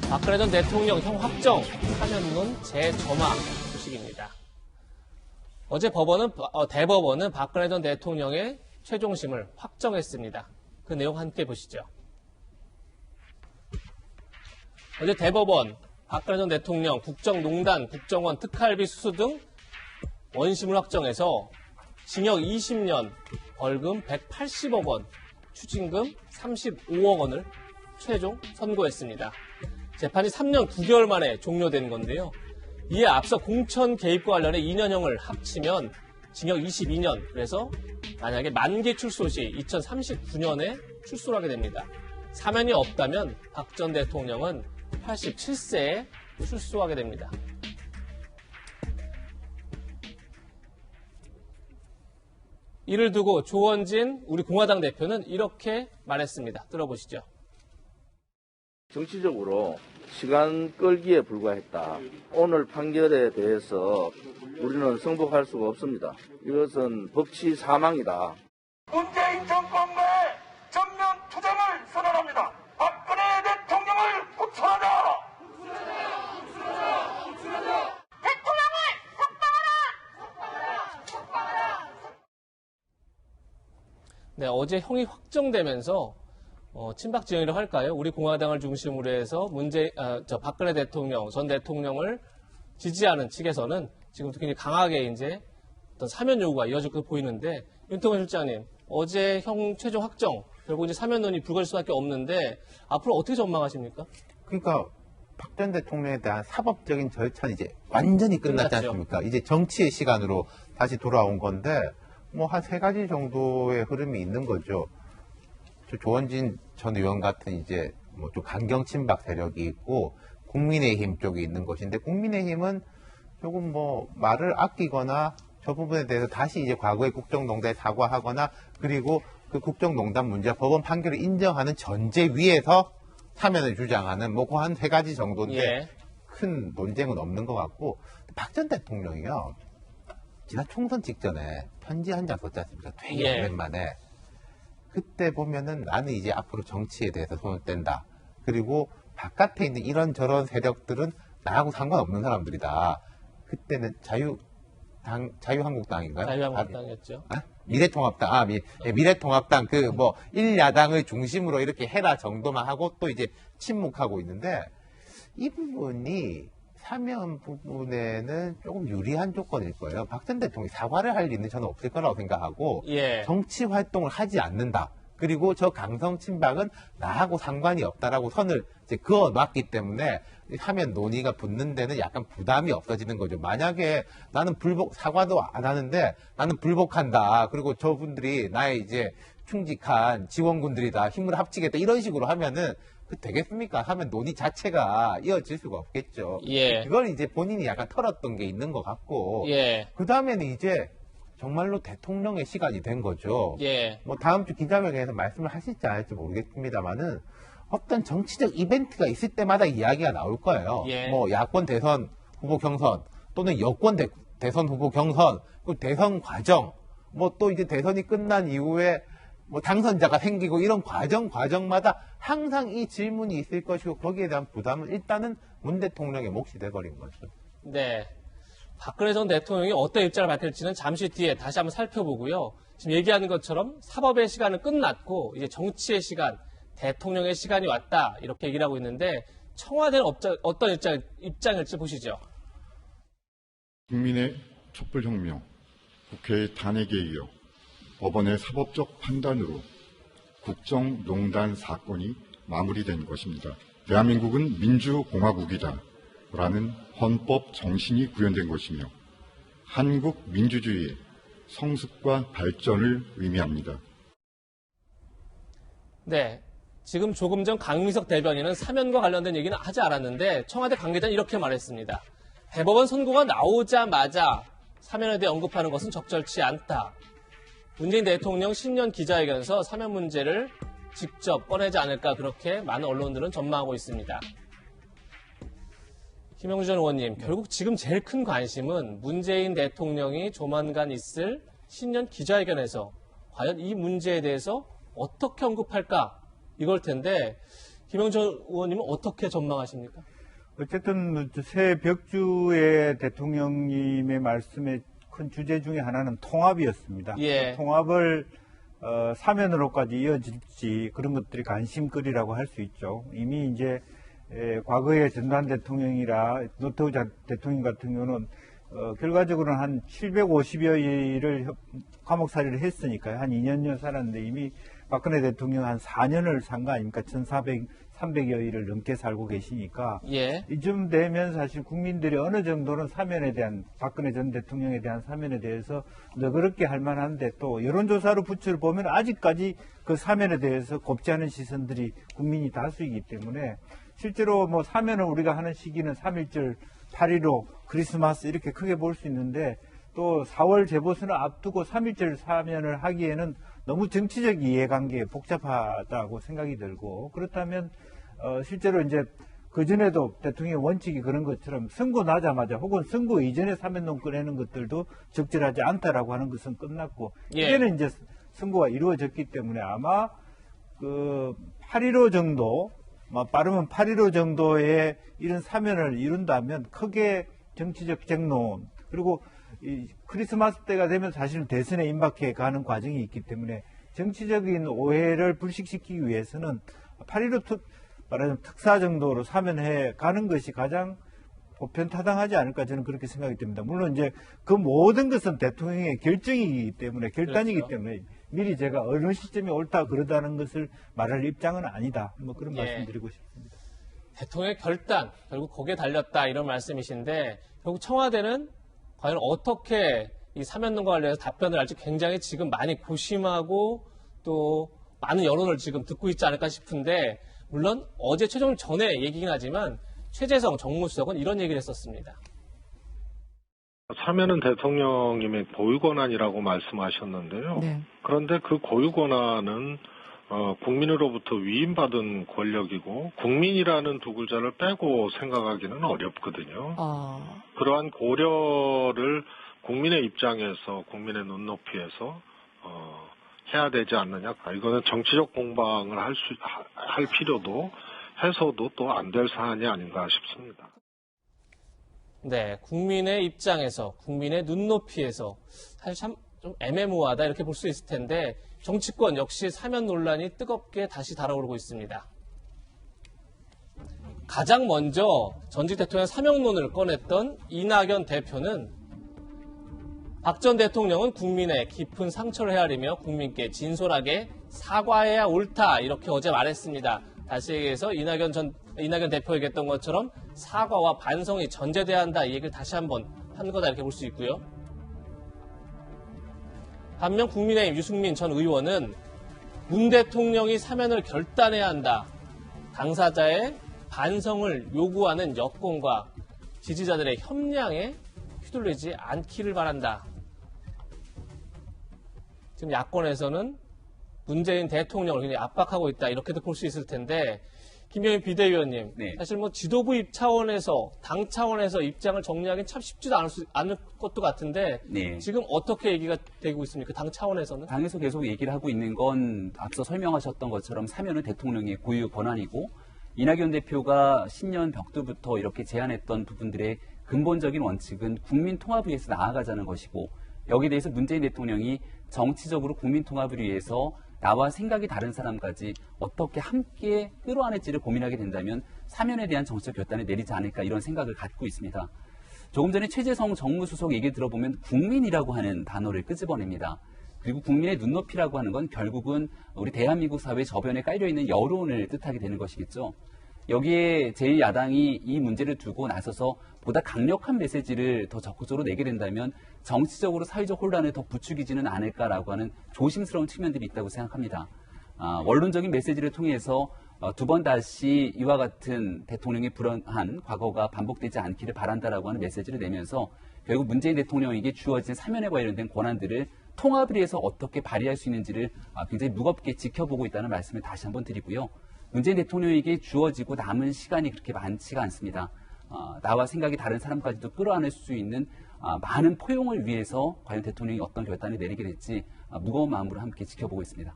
박근혜 전 대통령 형 확정, 사면론 재점화 소식입니다. 어제 대법원은 박근혜 전 대통령의 최종심을 확정했습니다. 그 내용 함께 보시죠. 어제 대법원 박근혜 전 대통령 국정농단, 국정원 특활비 수수 등 원심을 확정해서 징역 20년, 벌금 180억 원, 추징금 35억 원을 최종 선고했습니다. 재판이 3년 9개월 만에 종료된 건데요. 이에 앞서 공천 개입과 관련해 2년형을 합치면 징역 22년, 그래서 만약에 만기 출소 시 2039년에 출소를 하게 됩니다. 사면이 없다면 박 전 대통령은 87세에 출소하게 됩니다. 이를 두고 조원진 우리 공화당 대표는 이렇게 말했습니다. 들어보시죠. 정치적으로 시간 끌기에 불과했다. 오늘 판결에 대해서 우리는 승복할 수가 없습니다. 이것은 법치 사망이다. 문재인 정권과의 전면 투쟁을 선언합니다. 박근혜 대통령을 구출하자! 대통령을 석방하라! 네, 어제 형이 확정되면서 친박 진영이라고 할까요? 우리 공화당을 중심으로 해서 박근혜 대통령, 전 대통령을 지지하는 측에서는 지금부터 굉장히 강하게 이제 어떤 사면 요구가 이어질 것으로 보이는데, 윤통원 실장님, 어제 형 최종 확정, 결국 이제 사면론이 불거질 수밖에 없는데, 앞으로 어떻게 전망하십니까? 그러니까, 박 전 대통령에 대한 사법적인 절차는 이제 완전히 끝났지 끝났죠. 않습니까? 이제 정치의 시간으로 다시 돌아온 건데, 뭐 한 3가지 정도의 흐름이 있는 거죠. 조원진 전 의원 같은 이제 뭐 좀 강경 친박 세력이 있고 국민의힘 쪽이 있는 것인데, 국민의힘은 조금 뭐 말을 아끼거나 저 부분에 대해서 다시 이제 과거의 국정농단에 사과하거나, 그리고 그 국정농단 문제 법원 판결을 인정하는 전제 위에서 사면을 주장하는 뭐 그 한 3가지 정도인데, 예. 큰 논쟁은 없는 것 같고, 박 전 대통령이요, 지난 총선 직전에 편지 한 장 썼지 않습니까? 되게 예. 오랜만에. 그때 보면은 나는 이제 앞으로 정치에 대해서 손을 뗀다. 그리고 바깥에 있는 이런저런 세력들은 나하고 상관없는 사람들이다. 그때는 자유한국당인가요? 자유한국당이었죠. 미래통합당, 미래통합당 그 뭐 1야당을 중심으로 이렇게 해라 정도만 하고 또 이제 침묵하고 있는데, 이 부분이 사면 부분에는 조금 유리한 조건일 거예요. 박 전 대통령이 사과를 할 일은 저는 없을 거라고 생각하고, 예. 정치 활동을 하지 않는다. 그리고 저 강성 친박은 나하고 상관이 없다라고 선을 이제 그어 놨기 때문에 사면 논의가 붙는 데는 약간 부담이 없어지는 거죠. 만약에 나는 사과도 안 하는데 나는 불복한다. 그리고 저분들이 나의 이제 충직한 지원군들이다. 힘을 합치겠다. 이런 식으로 하면은 되겠습니까? 하면 논의 자체가 이어질 수가 없겠죠. 예. 그걸 이제 본인이 약간 털었던 게 있는 것 같고, 예. 그 다음에는 이제 정말로 대통령의 시간이 된 거죠. 예. 뭐 다음 주 기자회견에서 말씀을 하실지 안 할지 모르겠습니다만은 어떤 정치적 이벤트가 있을 때마다 이야기가 나올 거예요. 예. 뭐 야권 대선 후보 경선, 또는 여권 대선 후보 경선, 그리고 대선 과정, 뭐 또 이제 대선이 끝난 이후에 뭐 당선자가 생기고, 이런 과정마다 항상 이 질문이 있을 것이고, 거기에 대한 부담은 일단은 문 대통령의 몫이 돼버린 거죠. 네. 박근혜 전 대통령이 어떤 입장을 밝힐지는 잠시 뒤에 다시 한번 살펴보고요. 지금 얘기하는 것처럼 사법의 시간은 끝났고 이제 정치의 시간, 대통령의 시간이 왔다, 이렇게 얘기를 하고 있는데, 청와대는 어떤 입장일지 보시죠. 국민의 촛불혁명, 국회의 탄핵에 이어 법원의 사법적 판단으로 국정농단 사건이 마무리된 것입니다. 대한민국은 민주공화국이다 라는 헌법 정신이 구현된 것이며 한국 민주주의의 성숙과 발전을 의미합니다. 네. 지금 조금 전 강민석 대변인은 사면과 관련된 얘기는 하지 않았는데, 청와대 관계자는 이렇게 말했습니다. 대법원 선고가 나오자마자 사면에 대해 언급하는 것은 적절치 않다. 문재인 대통령 신년 기자회견에서 사면 문제를 직접 꺼내지 않을까, 그렇게 많은 언론들은 전망하고 있습니다. 김영주 전 의원님, 결국 지금 제일 큰 관심은 문재인 대통령이 조만간 있을 신년 기자회견에서 과연 이 문제에 대해서 어떻게 언급할까, 이걸 텐데, 김영철 의원님은 어떻게 전망하십니까? 어쨌든 새 벽주의 대통령님의 말씀의 큰 주제 중에 하나는 통합이었습니다. 예. 통합을 사면으로까지 이어질지 그런 것들이 관심거리라고 할 수 있죠. 이미 이제 과거의 전두환 대통령이라 노태우 대통령 같은 경우는 결과적으로는 한 750여 일을 감옥살이를 했으니까요. 한 2년여 살았는데 이미 박근혜 대통령 한 4년을 산 거 아닙니까? 300여 일을 넘게 살고 계시니까 예. 이쯤 되면 사실 국민들이 어느 정도는 사면에 대한 박근혜 전 대통령에 대한 사면에 대해서 너그럽게 할 만한데 또 여론조사로 부추를 보면 아직까지 그 사면에 대해서 곱지 않은 시선들이 국민이 다수이기 때문에 실제로 뭐 사면을 우리가 하는 시기는 3.1절, 8.15, 크리스마스 이렇게 크게 볼 수 있는데 또 4월 재보선을 앞두고 3.1절 사면을 하기에는 너무 정치적 이해관계에 복잡하다고 생각이 들고 그렇다면 실제로 이제 그전에도 대통령의 원칙이 그런 것처럼 선고 나자마자 혹은 선고 이전에 사면론 꺼내는 것들도 적절하지 않다라고 하는 것은 끝났고 예. 이제는 이제 선고가 이루어졌기 때문에 아마 그 8.15 정도 빠르면 8.15 정도의 이런 사면을 이룬다면 크게 정치적 쟁론 그리고 이 크리스마스 때가 되면 사실은 대선에 임박해 가는 과정이 있기 때문에 정치적인 오해를 불식시키기 위해서는 8.15 말하자면 특사 정도로 사면해 가는 것이 가장 보편타당하지 않을까 저는 그렇게 생각이 듭니다. 물론 이제 그 모든 것은 대통령의 결정이기 때문에 결단이기 그렇죠. 때문에 미리 제가 어느 시점이 옳다 그러다는 것을 말할 입장은 아니다. 뭐 그런 예. 말씀드리고 싶습니다. 대통령의 결단, 결국 거기에 달렸다 이런 말씀이신데 결국 청와대는 과연 어떻게 이 사면론과 관련해서 답변을 할지 굉장히 지금 많이 고심하고 또 많은 여론을 지금 듣고 있지 않을까 싶은데 물론 어제 최종 전에 얘기긴 하지만 최재성 정무수석은 이런 얘기를 했었습니다. 사면은 대통령님의 고유 권한이라고 말씀하셨는데요. 네. 그런데 그 고유 권한은 국민으로부터 위임받은 권력이고 국민이라는 두 글자를 빼고 생각하기는 어렵거든요. 그러한 고려를 국민의 입장에서 국민의 눈높이에서 해야 되지 않느냐. 이거는 정치적 공방을 할 필요도 해서도 또 안 될 사안이 아닌가 싶습니다. 네, 국민의 입장에서, 국민의 눈높이에서 사실 참 좀 애매모호하다 이렇게 볼 수 있을 텐데 정치권 역시 사면 논란이 뜨겁게 다시 달아오르고 있습니다. 가장 먼저 전직 대통령 사면론을 꺼냈던 이낙연 대표는 박 전 대통령은 국민의 깊은 상처를 헤아리며 국민께 진솔하게 사과해야 옳다 이렇게 어제 말했습니다. 다시 얘기해서 이낙연 대표 얘기했던 것처럼 사과와 반성이 전제돼야 한다 이 얘기를 다시 한번 한 거다 이렇게 볼 수 있고요. 반면 국민의힘 유승민 전 의원은 문 대통령이 사면을 결단해야 한다. 당사자의 반성을 요구하는 여권과 지지자들의 협량에 휘둘리지 않기를 바란다. 지금 야권에서는 문재인 대통령을 굉장히 압박하고 있다. 이렇게도 볼 수 있을 텐데 김병인 비대위원님, 네. 사실 뭐 지도부 차원에서 당 차원에서 입장을 정리하기는 참 쉽지도 않을 것도 같은데 네. 지금 어떻게 얘기가 되고 있습니까? 당 차원에서는? 당에서 계속 얘기를 하고 있는 건 앞서 설명하셨던 것처럼 사면은 대통령의 고유 권한이고 이낙연 대표가 신년 벽두부터 이렇게 제안했던 부분들의 근본적인 원칙은 국민 통합을 위해서 나아가자는 것이고 여기에 대해서 문재인 대통령이 정치적으로 국민 통합을 위해서 나와 생각이 다른 사람까지 어떻게 함께 끌어안을지를 고민하게 된다면 사면에 대한 정치적 결단을 내리지 않을까 이런 생각을 갖고 있습니다. 조금 전에 최재성 정무수석 얘기 들어보면 국민이라고 하는 단어를 끄집어냅니다. 그리고 국민의 눈높이라고 하는 건 결국은 우리 대한민국 사회 저변에 깔려있는 여론을 뜻하게 되는 것이겠죠. 여기에 제1야당이 이 문제를 두고 나서서 보다 강력한 메시지를 더 적극적으로 내게 된다면 정치적으로 사회적 혼란을 더 부추기지는 않을까라고 하는 조심스러운 측면들이 있다고 생각합니다. 원론적인 메시지를 통해서 두 번 다시 이와 같은 대통령의 불행한 과거가 반복되지 않기를 바란다라고 하는 메시지를 내면서 결국 문재인 대통령에게 주어진 사면에 관련된 권한들을 통합을 위해서 어떻게 발휘할 수 있는지를 굉장히 무겁게 지켜보고 있다는 말씀을 다시 한번 드리고요. 문재인 대통령에게 주어지고 남은 시간이 그렇게 많지가 않습니다. 나와 생각이 다른 사람까지도 끌어안을 수 있는 많은 포용을 위해서 과연 대통령이 어떤 결단을 내리게 될지 무거운 마음으로 함께 지켜보고 있습니다.